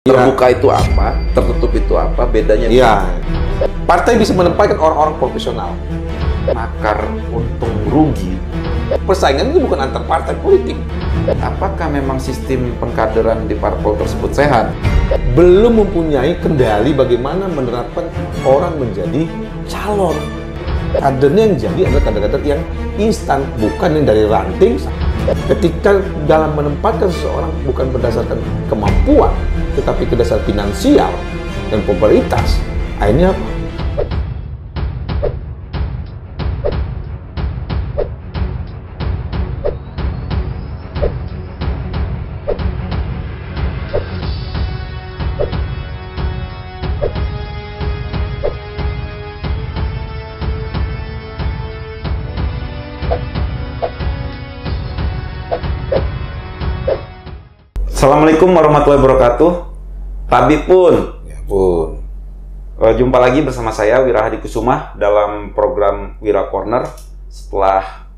Terbuka itu apa, tertutup itu apa, bedanya? Iya. Partai bisa menempatkan orang-orang profesional. Nakar untung rugi. Persaingan itu bukan antar partai politik. Apakah memang sistem pengkaderan di parpol tersebut sehat? Belum mempunyai kendali bagaimana menerapkan orang menjadi calon. Kadernya yang jadi adalah kader-kader yang instan, bukan yang dari ranting. Ketika dalam menempatkan seseorang bukan berdasarkan kemampuan, tetapi berdasarkan finansial dan popularitas, akhirnya apa? Assalamualaikum warahmatullahi wabarakatuh. Tabi pun. Ya pun. Jumpa lagi bersama saya Wira Hadi Kusuma dalam program Wira Corner. Setelah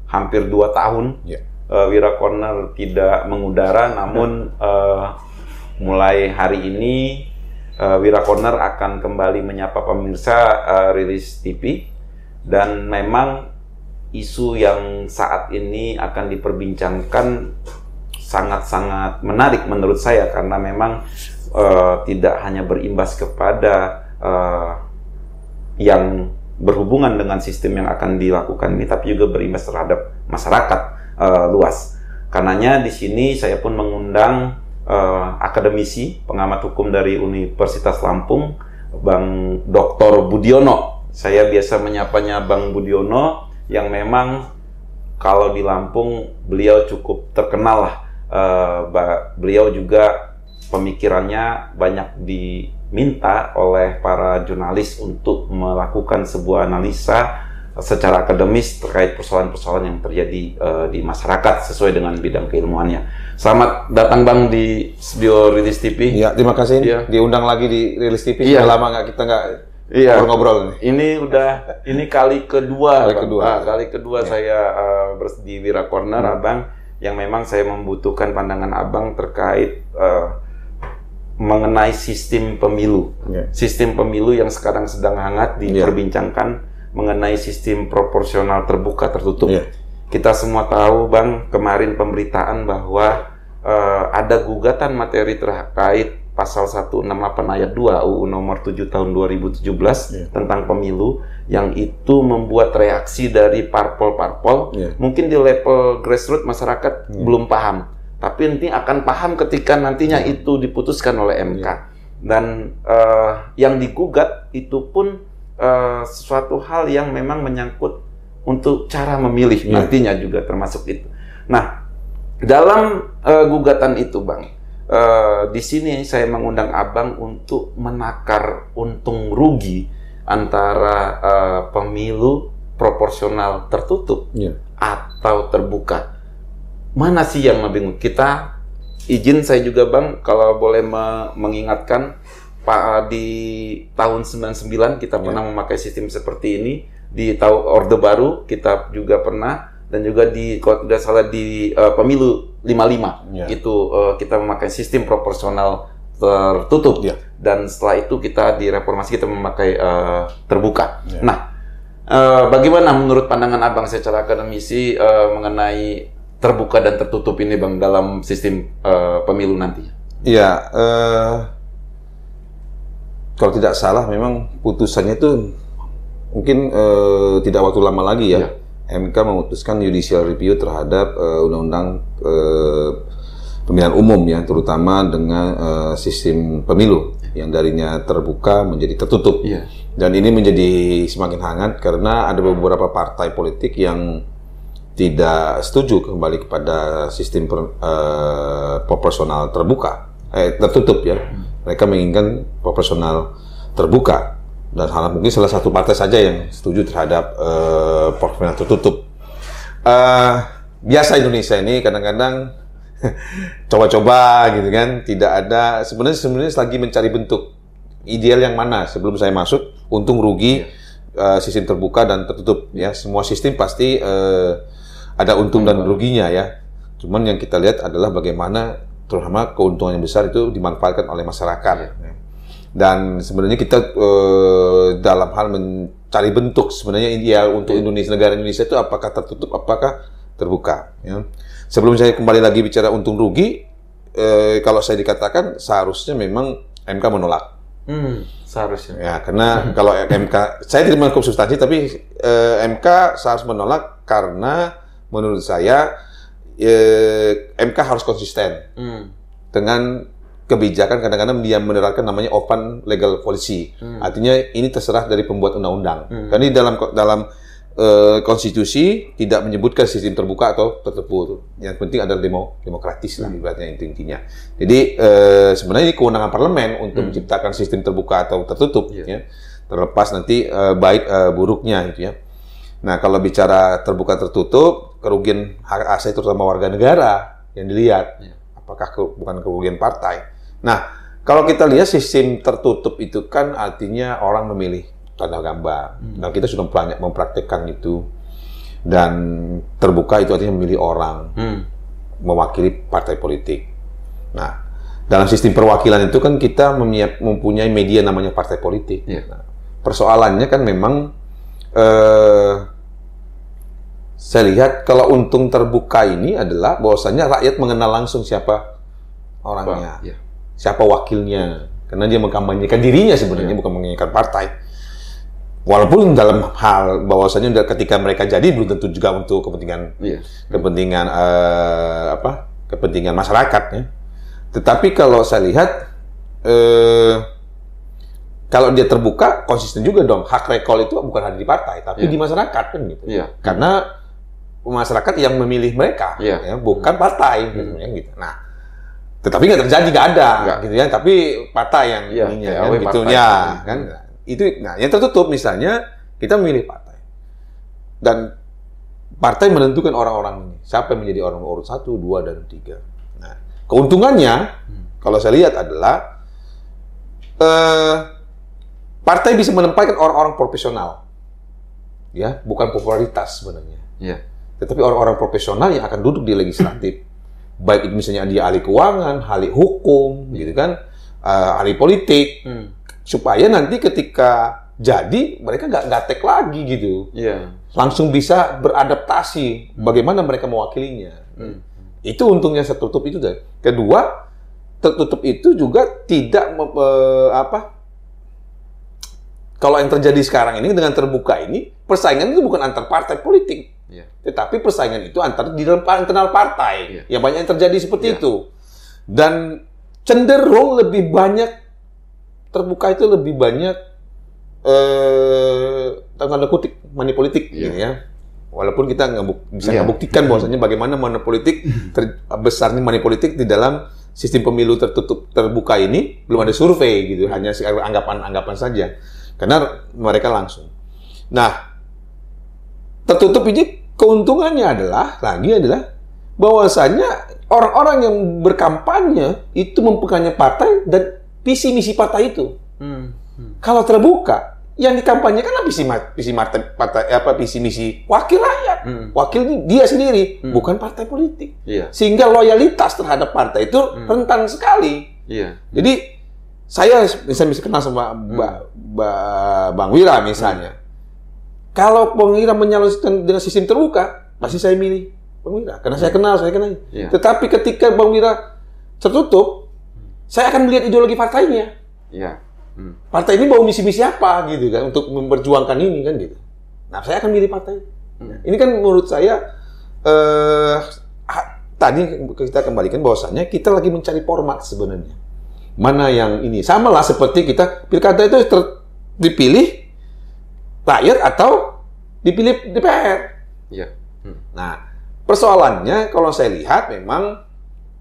hampir 2 tahun Wira Corner tidak mengudara, namun mulai hari ini Wira Corner akan kembali menyapa pemirsa Rilis TV. Dan memang isu yang saat ini akan diperbincangkan sangat-sangat menarik menurut saya, karena memang tidak hanya berimbas kepada yang berhubungan dengan sistem yang akan dilakukan ini, tapi juga berimbas terhadap masyarakat luas. Karenanya di sini saya pun mengundang akademisi, pengamat hukum dari Universitas Lampung, Bang Dr. Budiono. Saya biasa menyapanya Bang Budiono, yang memang kalau di Lampung beliau cukup terkenal lah. Beliau juga pemikirannya banyak diminta oleh para jurnalis untuk melakukan sebuah analisa secara akademis terkait persoalan-persoalan yang terjadi di masyarakat sesuai dengan bidang keilmuannya. Selamat datang Bang di studio Rilis TV. Iya, terima kasih. Iya. Diundang lagi di Rilis TV. Iya. Sudah lama kita nggak ngobrol-ngobrol nih. Ini kali kedua. Kali kedua. Saya di Wira Corner, Abang, yang memang saya membutuhkan pandangan Abang terkait mengenai sistem pemilu. Sistem pemilu yang sekarang sedang hangat diperbincangkan, mengenai sistem proporsional terbuka tertutup. Kita semua tahu, Bang, kemarin pemberitaan bahwa ada gugatan materi terkait Pasal 168 ayat 2 UU nomor 7 tahun 2017 tentang pemilu, yang itu membuat reaksi dari parpol-parpol. Mungkin di level grassroots masyarakat belum paham, tapi nanti akan paham ketika nantinya itu diputuskan oleh MK. Dan yang digugat itu pun sesuatu hal yang memang menyangkut untuk cara memilih nantinya juga termasuk itu. Nah, dalam gugatan itu, Bang, di sini saya mengundang Abang untuk menakar untung rugi antara pemilu proporsional tertutup atau terbuka. Mana sih yang lebih? Kita izin saya juga, Bang, kalau boleh mengingatkan, Pak, di tahun 99 kita pernah memakai sistem seperti ini. Di tahun Orde Baru kita juga pernah, dan juga kalau tidak salah di pemilu 55 itu kita memakai sistem proporsional tertutup. Dan setelah itu kita di reformasi kita memakai terbuka. Nah, bagaimana menurut pandangan Abang secara akademisi mengenai terbuka dan tertutup ini, Bang, dalam sistem pemilu nanti? Iya, kalau tidak salah memang putusannya itu mungkin tidak waktu lama lagi MK memutuskan judicial review terhadap undang-undang pemilihan umum terutama dengan sistem pemilu yang darinya terbuka menjadi tertutup. Dan ini menjadi semakin hangat karena ada beberapa partai politik yang tidak setuju kembali kepada sistem proporsional tertutup Mereka menginginkan proporsional terbuka. Dan mungkin salah satu partai saja yang setuju terhadap proporsional tertutup. Biasa Indonesia ini kadang-kadang coba-coba gitu kan, tidak ada sebenarnya lagi mencari bentuk ideal yang mana sebelum saya masuk, untung rugi, sistem terbuka dan tertutup semua sistem pasti ada untung dan ruginya Cuman yang kita lihat adalah bagaimana terutama keuntungan yang besar itu dimanfaatkan oleh masyarakat. Dan sebenarnya kita dalam hal mencari bentuk sebenarnya untuk Indonesia, negara Indonesia itu apakah tertutup, apakah terbuka. Ya. Sebelum saya kembali lagi bicara untung rugi, kalau saya dikatakan seharusnya memang MK menolak. Seharusnya. Ya, karena kalau MK, saya tidak menangkap substansi, tapi MK seharus menolak karena menurut saya MK harus konsisten dengan kebijakan. Kadang-kadang dia menerapkan namanya open legal policy. Artinya ini terserah dari pembuat undang-undang. Karena di dalam konstitusi tidak menyebutkan sistem terbuka atau tertutup. Yang penting adalah demokratis lah ibaratnya intinya. Jadi sebenarnya ini kewenangan parlemen untuk menciptakan sistem terbuka atau tertutup. Ya. Terlepas nanti baik buruknya gitu ya. Nah, kalau bicara terbuka tertutup, kerugian hak asasi terutama warga negara yang dilihat, apakah bukan kerugian partai. Nah, kalau kita lihat sistem tertutup itu kan artinya orang memilih tanda gambar. Nah, kita sudah banyak mempraktekkan itu. Dan terbuka itu artinya memilih orang mewakili partai politik. Nah, dalam sistem perwakilan itu kan kita mempunyai media namanya partai politik. Nah, persoalannya kan memang saya lihat kalau untung terbuka ini adalah bahwasanya rakyat mengenal langsung siapa orangnya, siapa wakilnya, karena dia mengkampanyekan dirinya sebenarnya, bukan menginginkan partai. Walaupun dalam hal bahwasanya ketika mereka jadi belum tentu juga untuk kepentingan masyarakat ya. Tetapi kalau saya lihat kalau dia terbuka konsisten juga dong, hak recall itu bukan hanya di partai tapi di masyarakat kan gitu. Karena masyarakat yang memilih mereka, ya, bukan partai, gitu. Nah, tetapi nggak terjadi, nggak ada, gitu ya. Tapi partai yang ininya, kan, gitu ya, kan. Itu, nah, yang tertutup misalnya kita memilih partai dan partai menentukan orang-orang ini, siapa yang menjadi orang urut 1, 2, dan 3. Nah, keuntungannya kalau saya lihat adalah partai bisa menempatkan orang-orang profesional, ya, bukan popularitas sebenarnya. Tetapi orang-orang profesional yang akan duduk di legislatif, baik itu misalnya dia ahli keuangan, ahli hukum, gitu kan, ahli politik, supaya nanti ketika jadi mereka nggak gatek lagi gitu, langsung bisa beradaptasi bagaimana mereka mewakilinya. Itu untungnya tertutup itu. Kedua, tertutup itu juga tidak kalau yang terjadi sekarang ini dengan terbuka ini, persaingan itu bukan antar partai politik. Tetapi persaingan itu di dalam internal partai. Yang banyak yang terjadi seperti itu. Dan cenderung lebih banyak terbuka itu lebih banyak tanda kutip money politik gitu ya. Walaupun kita nggak bisa membuktikan bahwasanya bagaimana money politik besarnya money politik di dalam sistem pemilu terbuka ini belum ada survei gitu, hanya anggapan-anggapan saja. Karena mereka langsung. Nah, tertutup ini keuntungannya adalah bahwasanya orang-orang yang berkampanye itu mempunyai partai dan visi misi partai itu. Kalau terbuka, yang dikampanyekan visi misi wakil rakyat, wakil dia sendiri, bukan partai politik. Sehingga loyalitas terhadap partai itu rentan sekali. Jadi saya bisa kenal sama Bang Wira misalnya. Kalau Bang Wira menyalurkan dengan sistem terbuka, pasti saya milih Bang Wira karena saya kenal. Tetapi ketika Bang Wira tertutup, saya akan melihat ideologi partainya. Partai ini bawa misi-misi apa gitu kan untuk memperjuangkan ini kan gitu. Nah, saya akan milih partai. Ini kan menurut saya tadi kita kembalikan bahwasannya kita lagi mencari format sebenarnya. Mana yang ini sama lah seperti kita pilkada itu dipilih rakyat atau dipilih DPR. Nah, persoalannya kalau saya lihat memang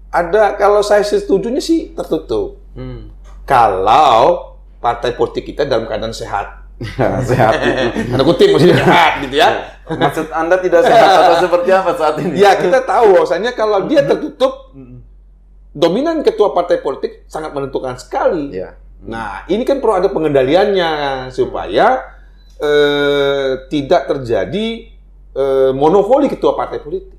ada, kalau saya setujunya sih tertutup. Kalau partai politik kita dalam keadaan sehat. Sehat itu. Tanda kutip maksudnya sehat gitu ya. Maksud Anda tidak sehat atau seperti apa saat ini? Ya, kita tahu bahwasanya kalau dia tertutup, dominan ketua partai politik sangat menentukan sekali. Nah, ini kan perlu ada pengendaliannya supaya tidak terjadi monopoli ketua partai politik.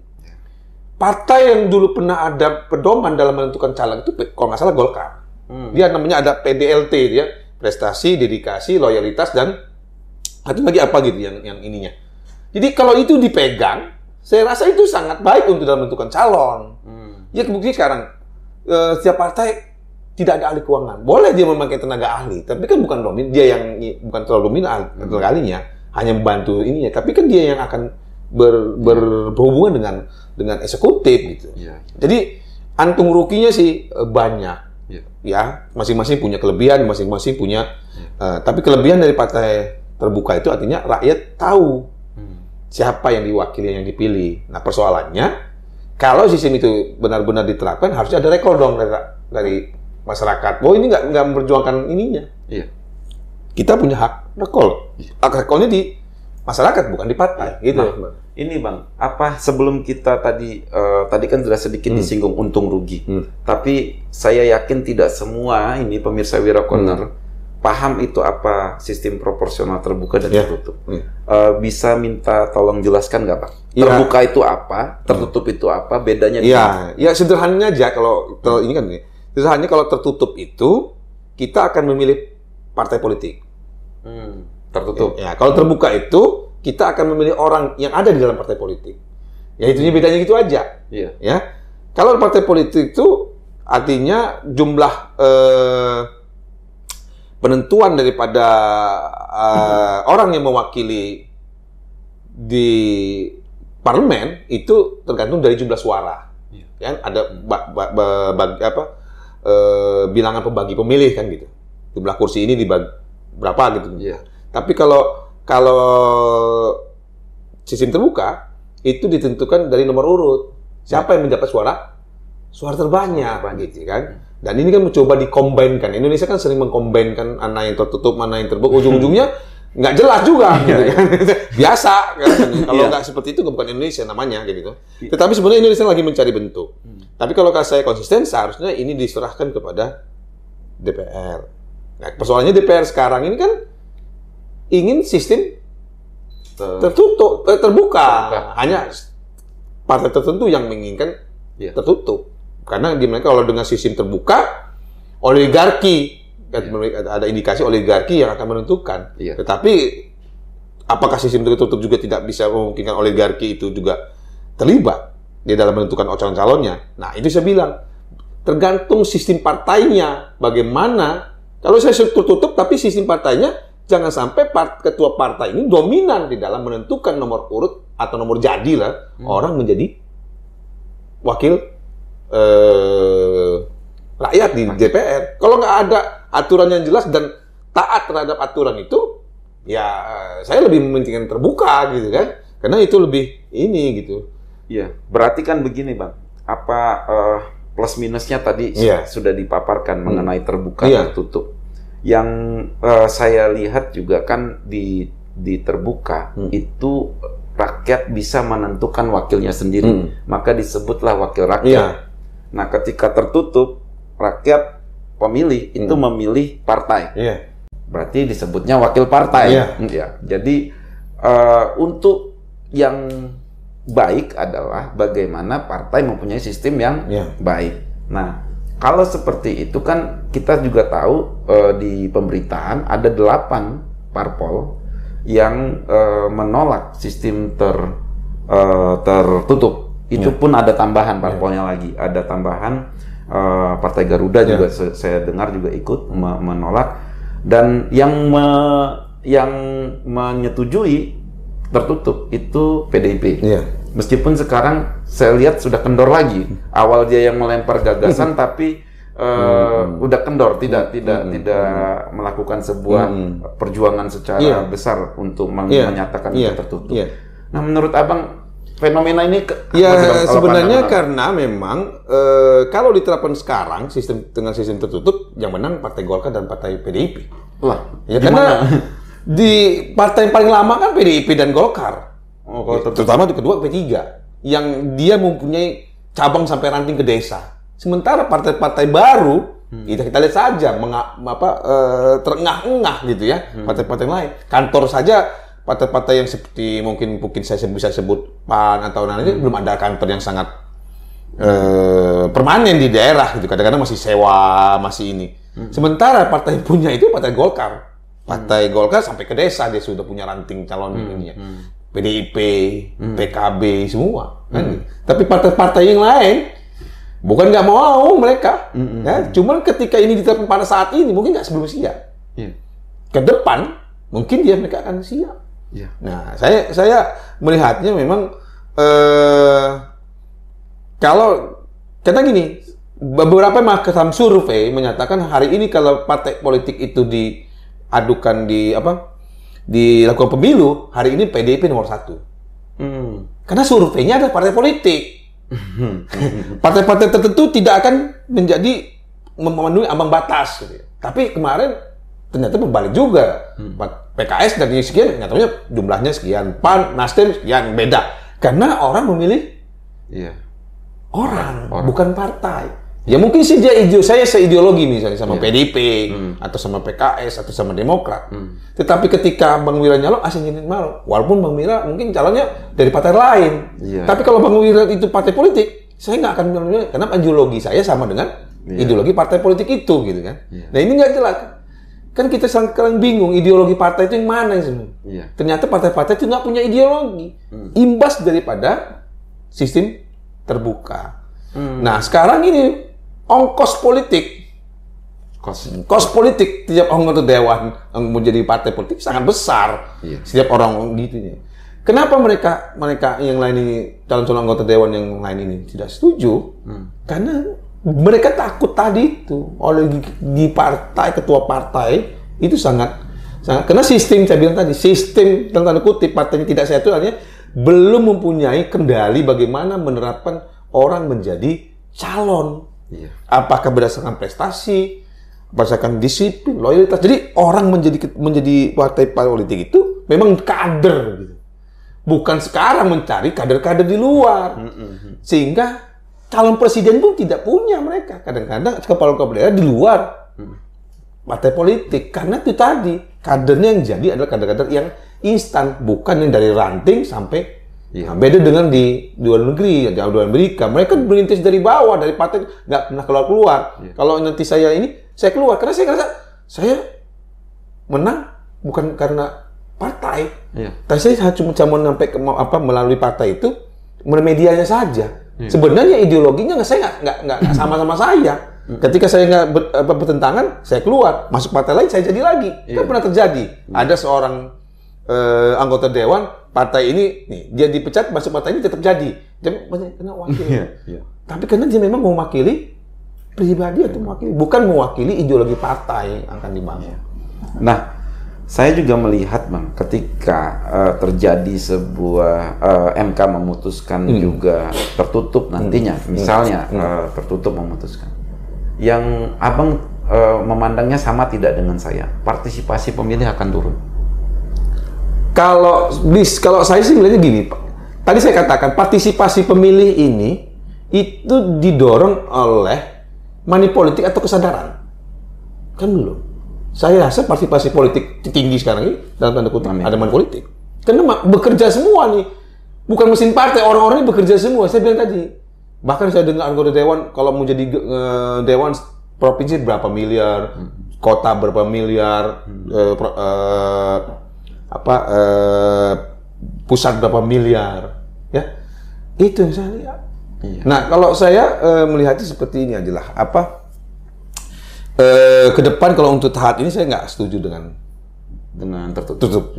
partai yang dulu pernah ada pedoman dalam menentukan caleg itu, kalau nggak salah Golkar. Dia namanya ada PDLT, dia prestasi, dedikasi, loyalitas, dan satu lagi apa gitu yang ininya. Jadi kalau itu dipegang, saya rasa itu sangat baik untuk dalam menentukan calon. Ya kebuktian sekarang setiap partai tidak ada ahli keuangan. Boleh dia memakai tenaga ahli, tapi kan bukan terlalu dominan tenaga ahlinya, hanya membantu ininya. Tapi kan dia yang akan berhubungan dengan eksekutif gitu. Jadi untung ruginya sih banyak. Ya, masing-masing punya kelebihan, masing-masing punya. Tapi kelebihan dari partai terbuka itu artinya rakyat tahu siapa yang diwakili, yang dipilih. Nah, persoalannya kalau sistem itu benar-benar diterapkan, harusnya ada rekor dong dari masyarakat. Oh, ini nggak memperjuangkan ininya. Kita punya hak rekor. Hak rekornya di masyarakat, bukan di partai. Gitu. Nah, ini Bang, apa sebelum kita tadi kan sudah sedikit disinggung untung rugi. Tapi saya yakin tidak semua ini pemirsa Wira Corner paham itu apa sistem proporsional terbuka dan tertutup. Bisa minta tolong jelaskan nggak Pak? Terbuka itu apa? Tertutup itu apa? Bedanya? Ya sederhananya aja kalau ini kan nih. Sederhananya kalau tertutup itu kita akan memilih partai politik. Tertutup. Ya, kalau terbuka itu kita akan memilih orang yang ada di dalam partai politik. Ya itunya bedanya gitu aja. Ya. Kalau partai politik itu artinya jumlah penentuan daripada orang yang mewakili di parlemen itu tergantung dari jumlah suara. Ya, ada bilangan pembagi pemilih kan gitu. Jumlah kursi ini dibagi berapa gitu. Tapi kalau sistem terbuka itu ditentukan dari nomor urut. Siapa yang mendapat suara terbanyak gitu kan. Dan ini kan mencoba dikombinkan. Indonesia kan sering mengkombinkan mana yang tertutup, mana yang terbuka. Ujung-ujungnya nggak jelas juga gitu kan. Biasa kan. Kalau nggak seperti itu bukan Indonesia namanya gitu. Tetapi sebenarnya Indonesia lagi mencari bentuk. Tapi kalau saya konsisten, seharusnya ini diserahkan kepada DPR. Nah, persoalannya DPR sekarang ini kan ingin sistem terbuka. Hanya partai tertentu yang menginginkan tertutup. Karena di mereka kalau dengan sistem terbuka, oligarki, ada indikasi oligarki yang akan menentukan. Tetapi apakah sistem tertutup juga tidak bisa memungkinkan oligarki itu juga terlibat di dalam menentukan calon-calonnya? Nah, itu saya bilang tergantung sistem partainya. Bagaimana kalau saya tertutup tapi sistem partainya jangan sampai ketua partai ini dominan di dalam menentukan nomor urut atau nomor jadilah orang menjadi wakil rakyat di DPR. Kalau nggak ada aturan yang jelas dan taat terhadap aturan itu, ya saya lebih mementingkan terbuka gitu kan, karena itu lebih ini gitu. Berarti kan begini Bang, apa plus minusnya tadi sudah dipaparkan mengenai terbuka dan tertutup. Yang saya lihat juga kan di terbuka itu rakyat bisa menentukan wakilnya sendiri, maka disebutlah wakil rakyat. Nah, ketika tertutup, rakyat pemilih itu memilih partai, berarti disebutnya wakil partai. Jadi untuk yang baik adalah bagaimana partai mempunyai sistem yang baik. Nah, kalau seperti itu kan kita juga tahu di pemberitaan ada 8 parpol yang menolak sistem tertutup. Itu pun ada tambahan parpolnya lagi. Ada tambahan Partai Garuda juga saya dengar juga ikut menolak. Dan yang menyetujui tertutup itu PDIP. Meskipun sekarang saya lihat sudah kendor lagi. Awal dia yang melempar gagasan tapi udah kendor, tidak melakukan sebuah perjuangan secara besar untuk menyatakan itu tertutup. Nah, menurut Abang fenomena ini sebenarnya karena memang kalau diterapkan sekarang dengan sistem tertutup yang menang Partai Golkar dan Partai PDIP. Karena di partai yang paling lama kan PDIP dan Golkar. Terutama di kedua P3 yang dia mempunyai cabang sampai ranting ke desa. Sementara partai-partai baru kita lihat saja terengah-engah gitu ya, partai-partai lain. Kantor saja partai-partai yang seperti mungkin saya bisa sebut PAN atau lain-lain belum ada kantor yang sangat permanen di daerah gitu. Kadang-kadang masih sewa, masih ini. Sementara partai punya itu partai Golkar. Partai Golkar sampai ke desa dia sudah punya ranting calon ini ya. PDIP, PKB semua. Kan? Tapi partai-partai yang lain bukan nggak mau mereka. Ya, cuman ketika ini diterapkan pada saat ini mungkin nggak sebelum siap. Ke depan mungkin mereka akan siap. Nah, saya melihatnya memang kalau karena gini, beberapa makam survei menyatakan hari ini kalau partai politik itu diadukan dilakukan pemilu, hari ini PDIP nomor 1. Karena surveinya adalah partai politik. Partai-partai tertentu tidak akan memenuhi ambang batas. Gitu. Tapi kemarin ternyata berbalik juga. PKS dari sekian, nyatanya jumlahnya sekian. PAN, Nasdem sekian, beda. Karena orang memilih orang, bukan partai. Ya mungkin sih saya seideologi misalnya sama PDIP atau sama PKS atau sama Demokrat. Tetapi ketika Bang Wira nyalon, asingin malu. Walaupun Bang Wira mungkin calonnya dari partai lain. Tapi kalau Bang Wira itu partai politik, saya nggak akan memilih karena ideologi saya sama dengan ideologi partai politik itu, gitu kan. Nah ini nggak jelas. Kan kita sekarang bingung ideologi partai itu yang mana sebenarnya. Ternyata partai-partai itu nggak punya ideologi. Imbas daripada sistem terbuka. Nah sekarang ini ongkos politik, kos politik tiap anggota dewan yang menjadi partai politik sangat besar. Setiap orang gitu ya. Kenapa mereka yang lain ini calon-calon anggota dewan yang lain ini tidak setuju? Karena mereka takut tadi itu oleh di partai ketua partai itu sangat karena sistem saya bilang tadi sistem dalam tanda kutip partainya tidak sehat itu artinya belum mempunyai kendali bagaimana menerapkan orang menjadi calon. Apakah berdasarkan prestasi, berdasarkan disiplin, loyalitas. Jadi orang menjadi partai politik itu memang kader gitu. Bukan sekarang mencari kader-kader di luar. Sehingga calon presiden pun tidak punya mereka. Kadang-kadang kepala-kepala daerah di luar partai politik. Karena itu tadi, kadernya yang jadi adalah kader-kader yang instan, bukan yang dari ranting sampai beda dengan di luar negeri, di luar Amerika. Mereka berintis dari bawah, dari partai, nggak pernah keluar. Kalau nanti saya keluar, karena saya ngerasa saya menang bukan karena partai. Tapi saya cuma sampai melalui partai itu, medianya saja. Sebenarnya ideologinya saya nggak sama-sama saya. Ketika saya nggak bertentangan, saya keluar, masuk partai lain, saya jadi lagi. Kan pernah terjadi. Ada seorang anggota dewan partai ini, dia dipecat, masuk partai ini tetap jadi. Dia kena wakil. Tapi karena dia memang mewakili pribadi atau mewakili, bukan mewakili ideologi partai yang akan dibangun. Nah, saya juga melihat Bang, ketika terjadi sebuah MK memutuskan juga tertutup nantinya, misalnya tertutup memutuskan, yang Abang memandangnya sama tidak dengan saya, partisipasi pemilih akan turun. Kalau saya sih melihatnya gini, Pak. Tadi saya katakan partisipasi pemilih ini itu didorong oleh money politik atau kesadaran. Kan belum. Saya rasa partisipasi politik tinggi sekarang ini dalam tanda kutip ada money politik. Karena bekerja semua nih. Bukan mesin partai, orang-orang ini bekerja semua. Saya bilang tadi. Bahkan saya dengar anggota dewan kalau mau jadi dewan provinsi berapa miliar, kota berapa miliar, pusat berapa miliar, ya itu yang saya lihat. Nah kalau saya melihatnya seperti ini adalah ke depan kalau untuk tahap ini saya nggak setuju dengan tertutup.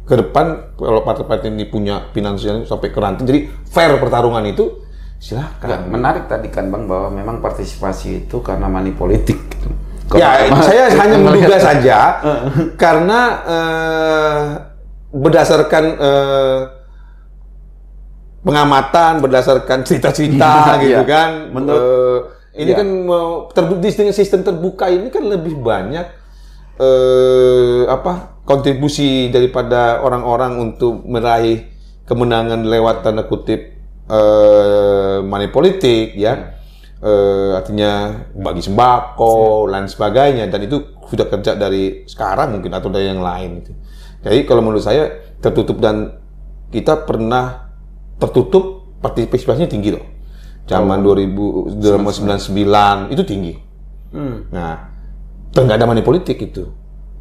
Ke depan kalau partai-partai ini punya finansial sampai ke ranting, jadi fair pertarungan itu silakan. Menarik tadi kan Bang bahwa memang partisipasi itu karena money politik. Saya hanya menduga saja karena berdasarkan pengamatan, berdasarkan cerita-cerita gitu kan. Ini kan dengan sistem terbuka ini kan lebih banyak kontribusi daripada orang-orang untuk meraih kemenangan lewat tanda kutip money politik ya. Artinya bagi sembako dan sebagainya, dan itu sudah kerja dari sekarang mungkin atau dari yang lain itu. Jadi kalau menurut saya tertutup, dan kita pernah tertutup partisipasinya tinggi loh. Zaman 2099 itu tinggi. Nah, nggak ada money politik itu.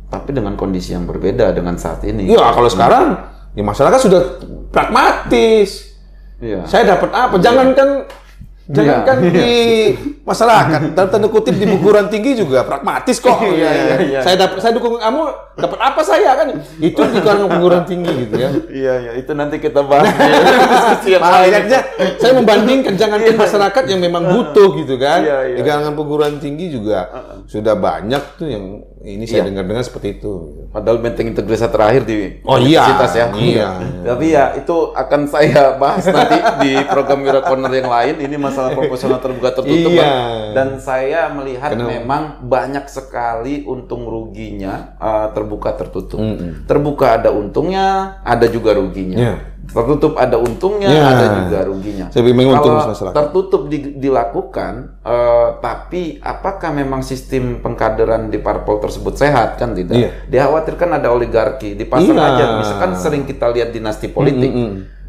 Tapi dengan kondisi yang berbeda dengan saat ini. Iya, kalau sekarang ya masyarakat sudah pragmatis. Iya. Saya dapat apa? Jangankan di masyarakat, dalam tanda kutip di perguruan tinggi juga pragmatis kok. Iya. Saya dukung kamu, dapat apa saya kan? Itu di perguruan tinggi gitu ya. Iya, itu nanti kita bahas. Makanya saya membandingkan jangankan masyarakat yang memang butuh gitu kan. Di kalangan perguruan tinggi juga sudah banyak tuh yang ini saya dengar-dengar seperti itu. Padahal benteng integritas terakhir di universitas ya. Iya. Tapi ya itu akan saya bahas nanti di program Wira Corner yang lain. Ini masalah proporsional terbuka tertutup. Dan saya melihat memang banyak sekali untung ruginya terbuka tertutup. Terbuka ada untungnya, ada juga ruginya. Tertutup ada untungnya, ada juga ruginya. Kalau tertutup dilakukan, tapi apakah memang sistem pengkaderan di parpol tersebut sehat? Kan tidak. Dikhawatirkan ada oligarki. Dipasang aja, misalkan sering kita lihat dinasti politik.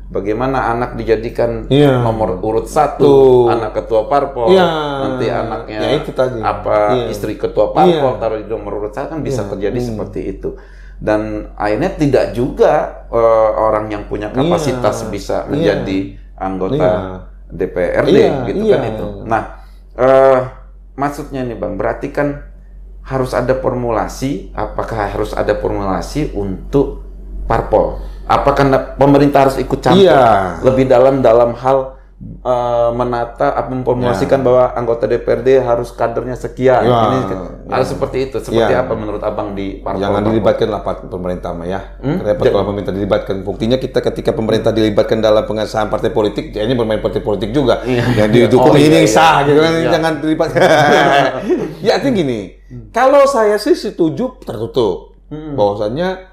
Bagaimana anak dijadikan nomor urut 1, anak ketua parpol, nanti anaknya istri ketua parpol taruh di nomor urut 1, kan bisa terjadi seperti itu. Dan akhirnya tidak juga orang yang punya kapasitas bisa menjadi anggota DPRD gitu kan itu. Nah, maksudnya nih Bang, berarti kan harus ada formulasi. Apakah harus ada formulasi untuk parpol? Apakah pemerintah harus ikut campur lebih dalam hal menata, memformulasikan bahwa anggota DPRD harus kadernya sekian? Ini harus seperti itu. Seperti apa menurut Abang di parpol? Jangan dilibatkanlah pemerintah mah ya. Repot kalau pemerintah dilibatkan. Buktinya kita ketika pemerintah dilibatkan dalam pengesahan partai politik, ini bermain partai politik juga. Yang didukung ini sah gitu kan. Jangan dilibatkan. Ya artinya gini, kalau saya sih setuju tertutup. Bahwasannya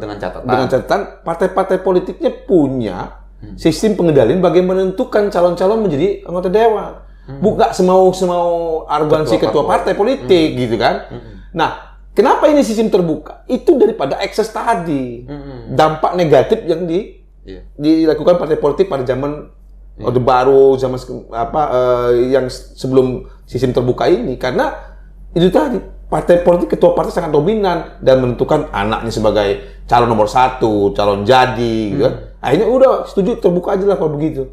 dengan catatan partai-partai politiknya punya sistem pengendalian bagaimana menentukan calon-calon menjadi anggota dewan. Bukan semau arogansi ketua partai politik gitu kan. Nah, kenapa ini sistem terbuka? Itu daripada ekses tadi. Dampak negatif yang dilakukan partai politik pada zaman Orde Baru, zaman yang sebelum sistem terbuka ini, karena itu tadi partai politik, ketua partai sangat dominan dan menentukan anaknya sebagai calon nomor 1, calon jadi, gitu kan. Akhirnya udah setuju terbuka aja lah kalau begitu.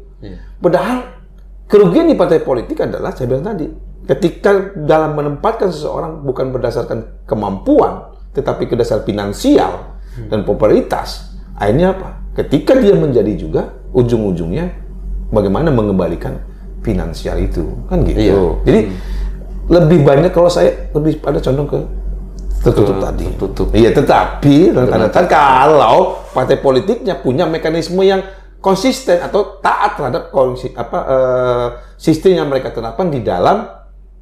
Padahal kerugian di partai politik adalah saya bilang tadi, ketika dalam menempatkan seseorang bukan berdasarkan kemampuan, tetapi ke dasar finansial dan popularitas, akhirnya apa? Ketika dia menjadi juga ujung-ujungnya bagaimana mengembalikan finansial itu, kan gitu. Jadi lebih banyak kalau saya lebih pada condong ke tertutup tadi. Iya, tetapi kalau partai politiknya punya mekanisme yang konsisten atau taat terhadap sistem yang mereka terapkan di dalam.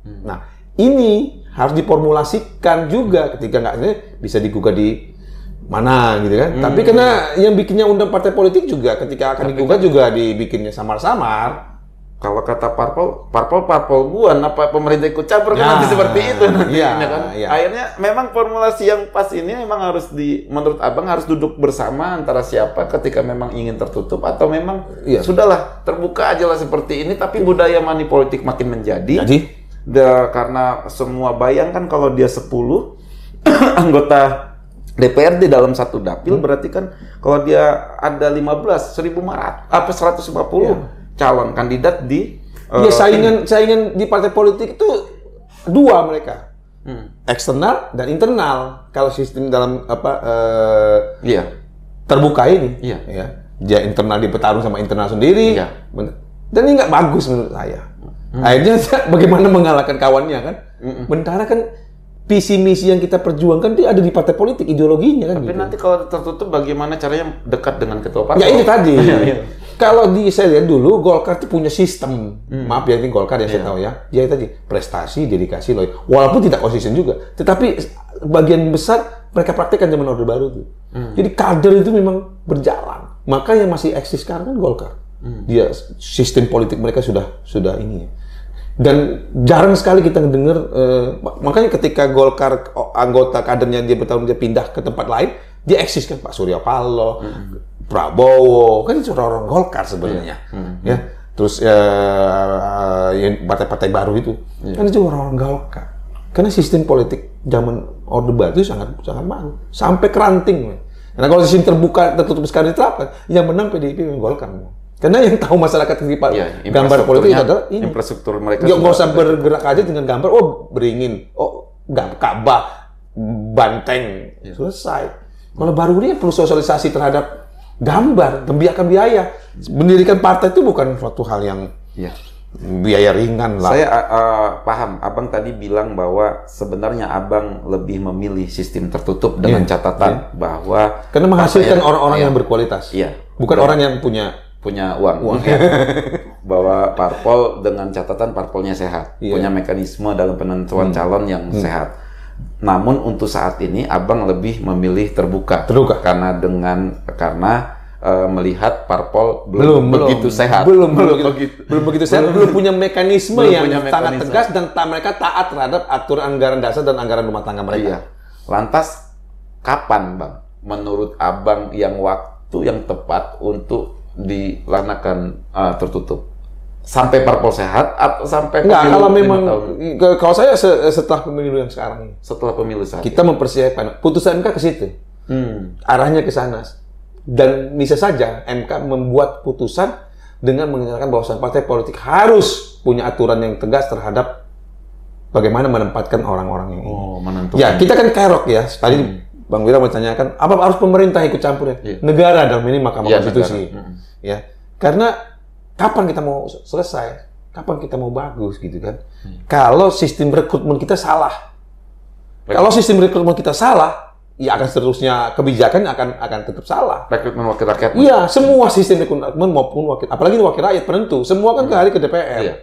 Nah, ini harus diformulasikan juga ketika nggak bisa digugat di mana gitu kan. Tapi karena yang bikinnya undang partai politik juga ketika akan digugat juga dibikinnya samar-samar. Kalau kata parpol buan, apa pemerintah ikut campur kan nanti seperti itu nantinya kan. Akhirnya memang formulasi yang pas ini memang harus menurut Abang harus duduk bersama antara siapa ketika memang ingin tertutup atau memang sudahlah terbuka aja lah seperti ini, tapi budaya money politik makin menjadi. Karena semua bayangkan kalau dia 10 anggota DPRD dalam satu dapil, berarti kan kalau dia ada 150 calon kandidat di saingan di partai politik itu dua mereka, eksternal dan internal. Kalau sistem dalam terbuka ini, dia internal bertarung sama internal sendiri, dan ini nggak bagus menurut saya. Akhirnya bagaimana mengalahkan kawannya kan? Sementara kan visi misi yang kita perjuangkan itu ada di partai politik, ideologinya kan. Tapi nanti kalau tertutup bagaimana caranya dekat dengan ketua partai? Ya ini tadi. Kalau saya lihat dulu Golkar itu punya sistem. Maaf ya, ini Golkar yang saya tahu ya. Dia tadi prestasi, dedikasi, loyal. Walaupun tidak konsisten juga, tetapi bagian besar mereka praktekkan zaman Orde Baru itu. Jadi kader itu memang berjalan. Maka yang masih eksis sekarang kan Golkar. Dia sistem politik mereka sudah ini ya. Dan jarang sekali kita mendengar, makanya ketika Golkar anggota kadernya dia bertahun dia pindah ke tempat lain, dia eksis kan Pak Surya Paloh, Prabowo, kan itu orang-orang Golkar sebenarnya. Ya. terus partai-partai baru itu, kan itu orang-orang Golkar. Karena sistem politik zaman Orde Baru itu sangat baru, sampai keranting. Karena kalau sistem terbuka tertutup sekarang diterapkan, yang menang PDIP dan Golkar. Karena yang tahu masyarakat gambar politik adalah ini. Infrastruktur mereka. Nggak usah bergerak aja dengan gambar. Oh beringin, Ka'bah, Banteng, selesai. Kalau baru ini perlu sosialisasi terhadap gambar, tembiakan biaya. Mendirikan partai itu bukan suatu hal yang biaya ringan lah. Saya paham, Abang tadi bilang bahwa sebenarnya Abang lebih memilih sistem tertutup dengan catatan bahwa karena menghasilkan orang-orang yang berkualitas. Bukan orang yang punya uang. Bahwa parpol dengan catatan parpolnya sehat, punya mekanisme dalam penentuan calon yang sehat. Namun untuk saat ini Abang lebih memilih terbuka. Karena melihat parpol belum begitu sehat. Belum begitu sehat. Belum punya mekanisme sangat tegas dan mereka taat terhadap aturan anggaran dasar dan anggaran rumah tangga mereka. Lantas kapan, Bang, menurut Abang yang waktu yang tepat untuk dilaksanakan tertutup? Sampai parpol sehat atau sampai kalau memang kalau saya setelah pemilu yang sekarang, setelah pemilu saat kita mempersiapkan putusan MK ke situ, arahnya ke sana, dan bisa saja MK membuat putusan dengan menyatakan bahwa partai politik harus punya aturan yang tegas terhadap bagaimana menempatkan orang-orang yang menentukan. Ya kita kan kerok ya tadi Bang Wira menanyakan apa harus pemerintah ikut campur ya? Negara dalam ini Mahkamah Konstitusi, ya karena kapan kita mau selesai? Kapan kita mau bagus gitu kan? Kalau sistem rekrutmen kita salah. Kalau sistem rekrutmen kita salah, ya akan seterusnya kebijakan akan tetap salah. Rekrutmen wakil rakyat. Iya, semua sistem rekrutmen maupun apalagi wakil rakyat penentu, semua kan lari ke DPR.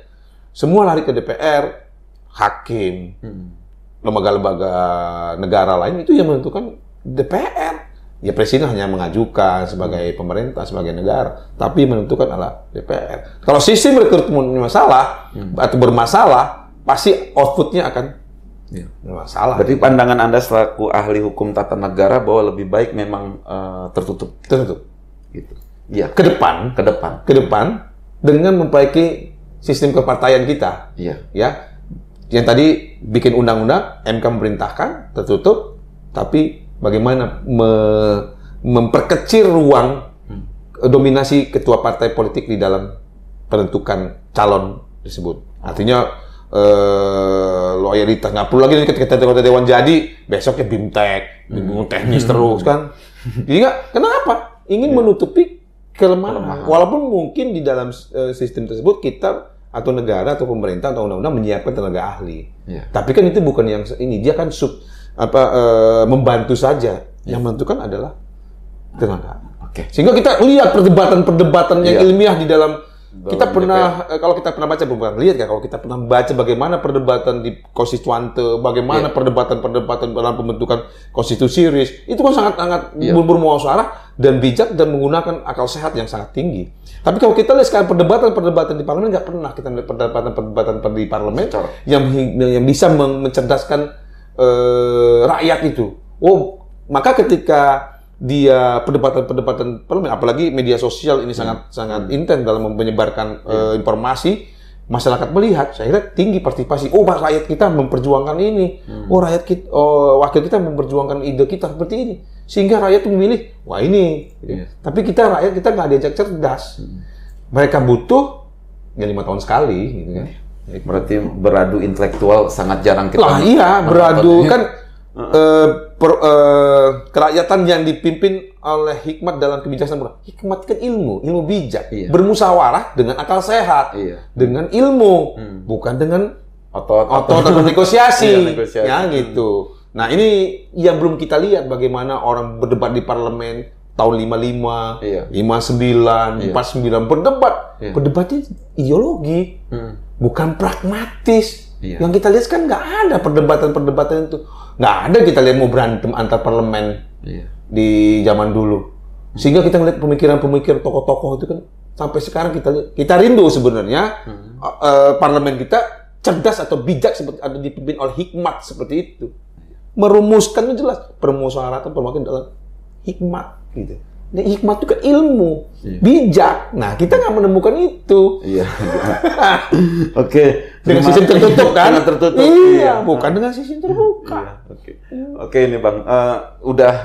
Semua lari ke DPR, hakim, lembaga-lembaga negara lain itu yang menentukan DPR. Ya presiden hanya mengajukan sebagai pemerintah, sebagai negara, tapi menentukan adalah DPR. Kalau sistem rekrutmen masalah atau bermasalah, pasti outputnya akan bermasalah. Berarti pandangan Anda selaku ahli hukum tata negara bahwa lebih baik memang tertutup. Gitu. Iya. Ke depan dengan memperbaiki sistem kepartaian kita. Ya. Yang tadi bikin undang-undang, MK memerintahkan tertutup, tapi bagaimana memperkecil ruang dominasi ketua partai politik di dalam penentukan calon tersebut. Artinya loyalitas nggak perlu lagi ketika dewan jadi besoknya bimtek, bingung teknis terus kan. Jadi kenapa? Ingin menutupi kelemahan. Walaupun mungkin di dalam sistem tersebut kita atau negara atau pemerintah atau undang-undang menyiapkan tenaga ahli. Tapi kan itu bukan yang ini, dia kan membantu saja. Yang menentukan adalah tenaga. Sehingga kita lihat perdebatan yang ilmiah di dalam kita pernah kalau kita pernah baca bukan lihat ya, kalau kita pernah baca bagaimana perdebatan di konstituante, bagaimana perdebatan dalam pembentukan konstitusi RIS, itu kan sangat bermuasarah dan bijak dan menggunakan akal sehat yang sangat tinggi. Tapi kalau kita lihat sekarang perdebatan di parlemen, nggak pernah kita lihat perdebatan di parlemen yang bisa mencerdaskan rakyat itu. Maka ketika dia perdebatan parlemen, apalagi media sosial ini sangat intens dalam menyebarkan informasi, masyarakat melihat, saya kira tinggi partisipasi. Rakyat kita memperjuangkan ini. Wakil kita memperjuangkan ide kita seperti ini. Sehingga rakyat memilih, wah ini. Tapi rakyat kita nggak diajak cerdas. Mereka butuh 5 tahun sekali, gitu kan. Berarti beradu intelektual sangat jarang kita. Beradu kan kerakyatan yang dipimpin oleh hikmat dalam kebijaksanaan. Hikmat kan ilmu bijak, bermusyawarah dengan akal sehat, dengan ilmu, bukan dengan otot atau negosiasi. Ya gitu. Nah ini yang belum kita lihat bagaimana orang berdebat di parlemen tahun 55, 59, 49 berdebatnya ideologi, bukan pragmatis. Yang kita lihat kan nggak ada perdebatan itu, nggak ada kita lihat mau berantem antar parlemen di zaman dulu. Sehingga kita lihat pemikiran tokoh-tokoh itu kan sampai sekarang kita rindu sebenarnya parlemen kita cerdas atau bijak seperti ada dipimpin oleh hikmat seperti itu. Merumuskan itu jelas permusyawaratan perwakilan dalam hikmat gitu. Hikmah itu kan ilmu, bijak. Nah, kita nggak menemukan itu. Iya. Oke. Dengan sistem tertutup kan? Dengan tertutup. Iya, bukan dengan sistem terbuka. Oke, ini Bang, udah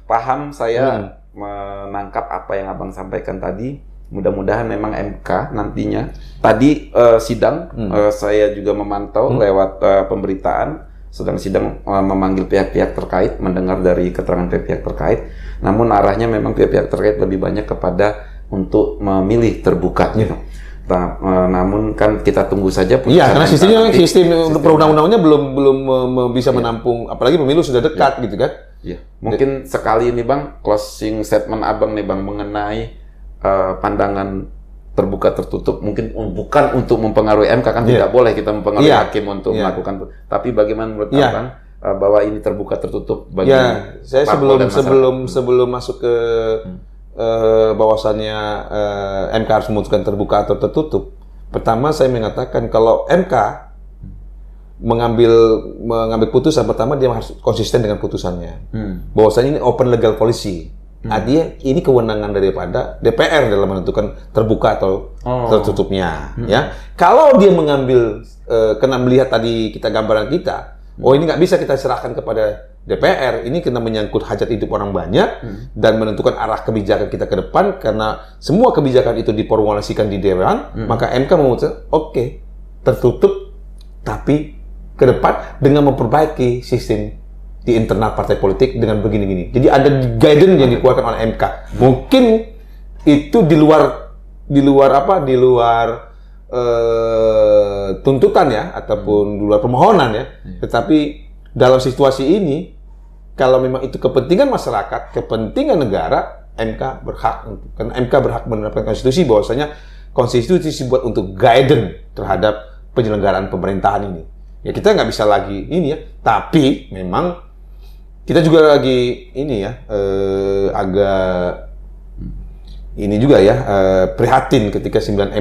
paham saya menangkap apa yang Abang sampaikan tadi. Mudah-mudahan memang MK nantinya. Tadi sidang, saya juga memantau lewat pemberitaan. Sedang sidang memanggil pihak-pihak terkait, mendengar dari keterangan pihak terkait. Namun arahnya memang pihak-pihak terkait lebih banyak kepada untuk memilih terbuka. Gitu. Nah, namun kan kita tunggu saja. Iya, karena sistem perundang-undangnya belum bisa menampung, apalagi pemilu sudah dekat gitu kan. Iya. Mungkin sekali ini Bang, closing statement Abang nih Bang mengenai pandangan terbuka tertutup, mungkin bukan untuk mempengaruhi MK kan tidak boleh kita mempengaruhi hakim untuk melakukan, tapi bagaimana menurut Abang bahwa ini terbuka tertutup bagi saya sebelum masuk ke bahwasannya MK harus memutuskan terbuka atau tertutup. Pertama saya mengatakan kalau MK mengambil putusan, pertama dia harus konsisten dengan putusannya. Bahwasanya ini open legal policy. Artinya ini kewenangan daripada DPR dalam menentukan terbuka atau tertutupnya. Ya, kalau dia mengambil kena melihat tadi gambaran kita, ini nggak bisa kita serahkan kepada DPR. Ini kena menyangkut hajat hidup orang banyak dan menentukan arah kebijakan kita ke depan. Karena semua kebijakan itu diformulasikan di Dewan, maka MK memutuskan tertutup, tapi ke depan dengan memperbaiki sistem di internal partai politik dengan begini-gini. Jadi ada guidance yang dikeluarkan oleh MK. Mungkin itu di luar tuntutan ya, ataupun di luar permohonan ya. Tetapi dalam situasi ini, kalau memang itu kepentingan masyarakat, kepentingan negara, MK berhak, karena MK berhak menerapkan konstitusi, bahwasanya konstitusi dibuat untuk guidance terhadap penyelenggaraan pemerintahan ini. Ya kita nggak bisa lagi ini ya, tapi memang kita juga lagi ini ya agak ini juga ya prihatin ketika 9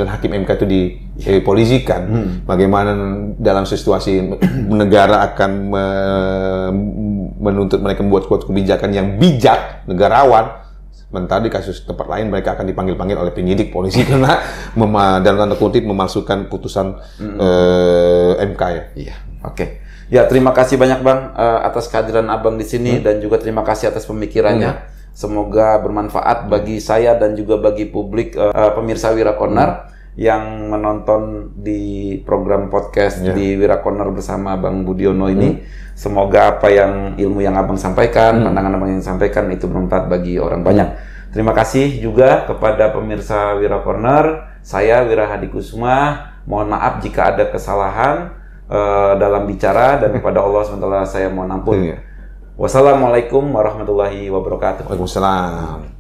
hakim MK itu dipolisikan. Bagaimana dalam situasi negara akan menuntut mereka membuat suatu kebijakan yang bijak, negarawan. Sementara di kasus tempat lain mereka akan dipanggil-panggil oleh penyidik polisi karena dalam tanda kutip memalsukan putusan MK ya. Iya, oke. Ya, terima kasih banyak Bang atas kehadiran Abang di sini dan juga terima kasih atas pemikirannya. Semoga bermanfaat bagi saya dan juga bagi publik pemirsa Wira Corner yang menonton di program podcast di Wira Corner bersama Bang Budiono ini. Semoga apa yang ilmu yang Abang sampaikan, pandangan Abang yang sampaikan itu bermanfaat bagi orang banyak. Terima kasih juga kepada pemirsa Wira Corner. Saya Wira Hadi Kusuma. Mohon maaf jika ada kesalahan dalam bicara, dan kepada Allah SWT saya mohon ampun. Wassalamualaikum warahmatullahi wabarakatuh. Waalaikumsalam.